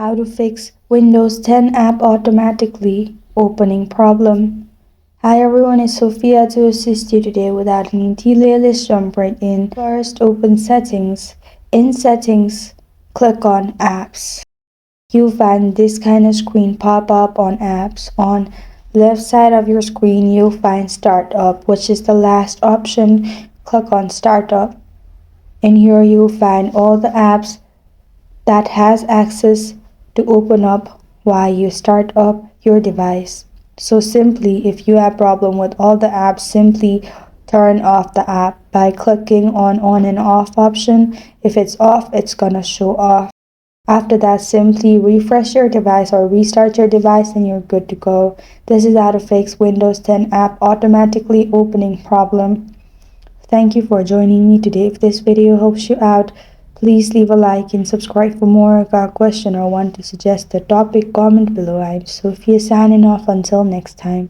How to fix Windows 10 app automatically opening problem. Hi everyone, it's Sophia to assist you today. Without any delay, let's jump right in. First, open Settings. In Settings, click on Apps. You'll find this kind of screen pop up on Apps. On left side of your screen, you'll find Startup, which is the last option. Click on Startup. In here, you'll find all the apps that has access to open up while you start up your device. So simply, if you have problem with all the apps, simply turn off the app by clicking on and off option. If it's off, it's gonna show off. After that, simply refresh your device or restart your device and you're good to go. This is how to fix Windows 10 app automatically opening problem. Thank you for joining me today. If this video helps you out, please leave a like and subscribe for more. If you have a question or want to suggest a topic, comment below. I'm Sophia signing off until next time.